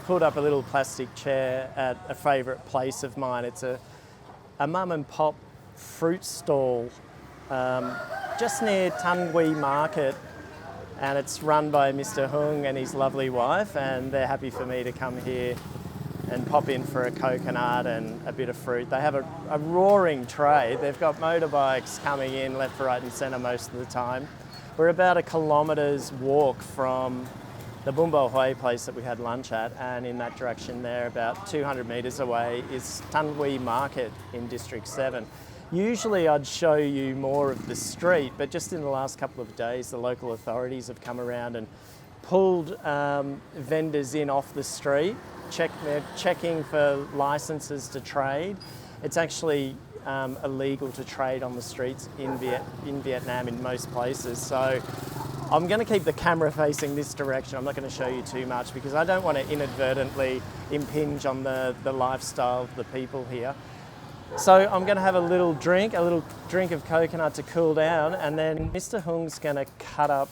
I've pulled up a little plastic chair at a favourite place of mine. It's a mum and pop fruit stall just near Tungui Market, and it's run by Mr. Hung and his lovely wife, and they're happy for me to come here and pop in for a coconut and a bit of fruit. They have a roaring trade. They've got motorbikes coming in left, right and centre most of the time. We're about a kilometre's walk from the Bumbo Hui place that we had lunch at, and in that direction there, about 200 metres away, is Tungui Market in District 7. Usually I'd show you more of the street, but just in the last couple of days, the local authorities have come around and pulled vendors in off the street. They're checking for licences to trade. It's actually illegal to trade on the streets in Vietnam in most places. So I'm going to keep the camera facing this direction. I'm not going to show you too much because I don't want to inadvertently impinge on the lifestyle of the people here. So I'm going to have a little drink of coconut to cool down, and then Mr. Hung's going to cut up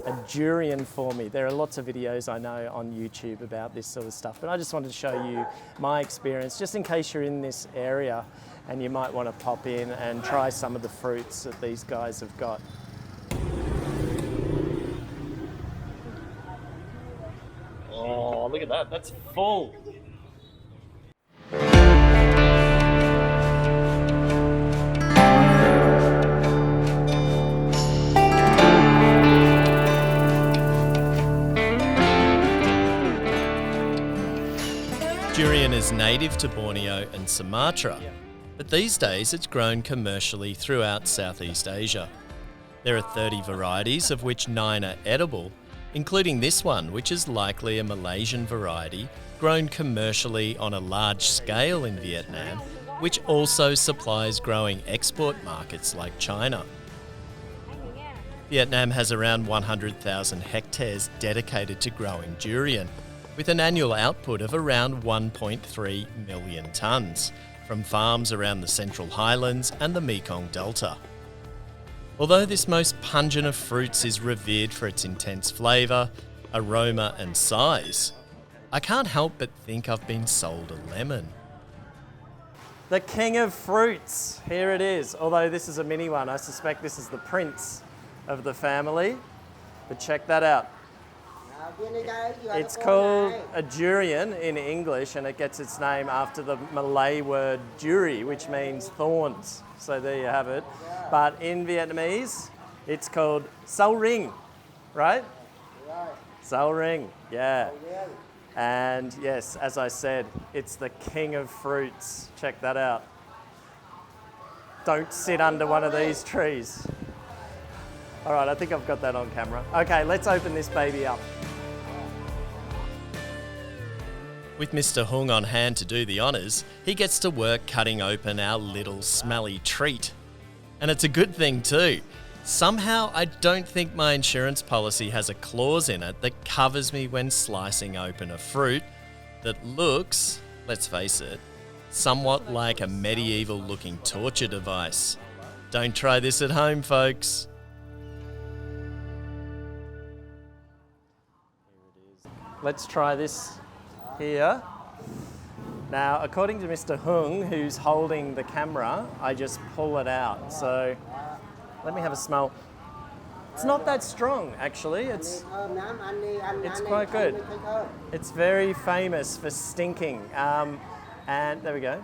a durian for me. There are lots of videos I know on YouTube about this sort of stuff, but I just wanted to show you my experience, just in case you're in this area and you might want to pop in and try some of the fruits that these guys have got. Oh, look at that, that's full. Durian is native to Borneo and Sumatra, but these days it's grown commercially throughout Southeast Asia. There are 30 varieties, of which 9 are edible, including this one, which is likely a Malaysian variety, grown commercially on a large scale in Vietnam, which also supplies growing export markets like China. Vietnam has around 100,000 hectares dedicated to growing durian, with an annual output of around 1.3 million tonnes from farms around the Central Highlands and the Mekong Delta. Although this most pungent of fruits is revered for its intense flavour, aroma and size, I can't help but think I've been sold a lemon. The king of fruits, here it is. Although this is a mini one, I suspect this is the prince of the family, but check that out. It's called a durian in English, and it gets its name after the Malay word duri, which means thorns. So there you have it. But in Vietnamese, it's called sao ring, right? Sao ring, yeah. And yes, as I said, it's the king of fruits. Check that out. Don't sit under one of these trees. All right, I think I've got that on camera. Okay, let's open this baby up. With Mr. Hung on hand to do the honours, he gets to work cutting open our little smelly treat. And it's a good thing too. Somehow I don't think my insurance policy has a clause in it that covers me when slicing open a fruit that looks, let's face it, somewhat like a medieval looking torture device. Don't try this at home, folks. Let's try this here. Now, according to Mr. Hung, who's holding the camera, I just pull it out. So let me have a smell. It's not that strong, actually. It's quite good. It's very famous for stinking. And there we go.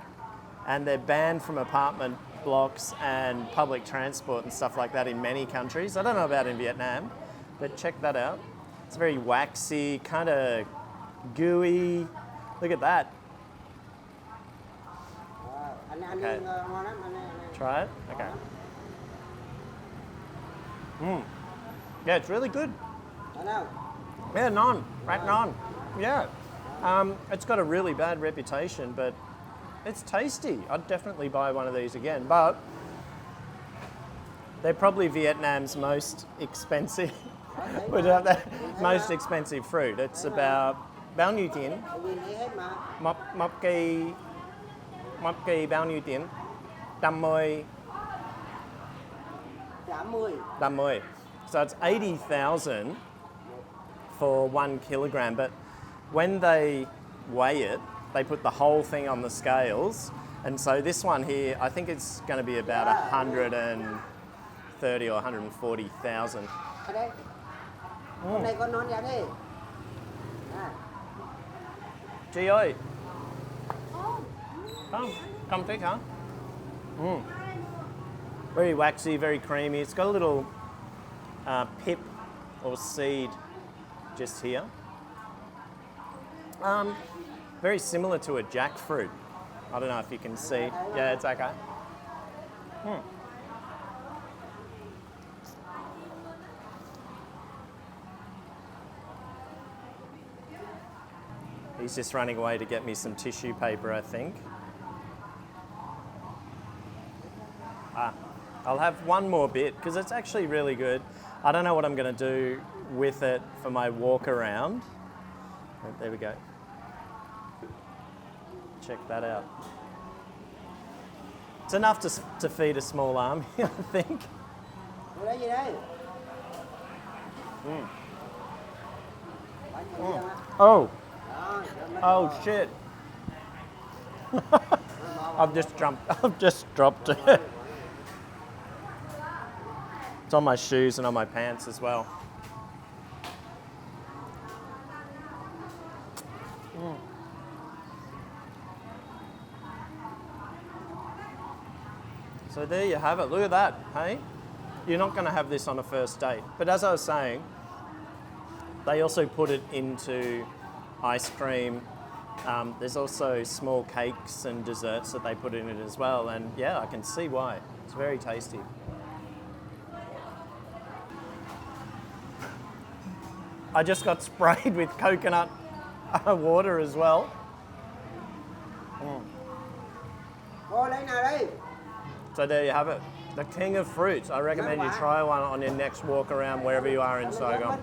And they're banned from apartment blocks and public transport and stuff like that in many countries. I don't know about in Vietnam, but check that out. It's very waxy, kind of gooey. Look at that. Okay. Try it? Okay. Yeah, it's really good. Yeah, naan. Rat naan. Yeah. It's got a really bad reputation, but it's tasty. I'd definitely buy one of these again, but they're probably Vietnam's most expensive most expensive fruit. It's about bao nhiêu tiền? Một cây bao nhiêu tiền? 80. So it's 80,000 for 1 kilogram, but when they weigh it, they put the whole thing on the scales. And so this one here, I think it's going to be about 130 or 140,000. Ở đây. Hôm nay con nón ra đây. À. Chị ơi. Come take, huh? Very waxy, very creamy. It's got a little pip or seed just here. Very similar to a jackfruit. I don't know if you can see. Yeah, it's okay. He's just running away to get me some tissue paper, I think. I'll have one more bit because it's actually really good. I don't know what I'm going to do with it for my walk around. Oh, there we go. Check that out. It's enough to feed a small army, I think. Ở đây gì đây? Oh. Oh shit. I've just dropped it. It's on my shoes and on my pants as well. So there you have it. Look at that, hey? You're not going to have this on a first date. But as I was saying, they also put it into ice cream. There's also small cakes and desserts that they put in it as well. And yeah, I can see why. It's very tasty. I just got sprayed with coconut water as well. Cô lấy nào đây? So there you have it. The king of fruits. I recommend you try one on your next walk around wherever you are in Saigon.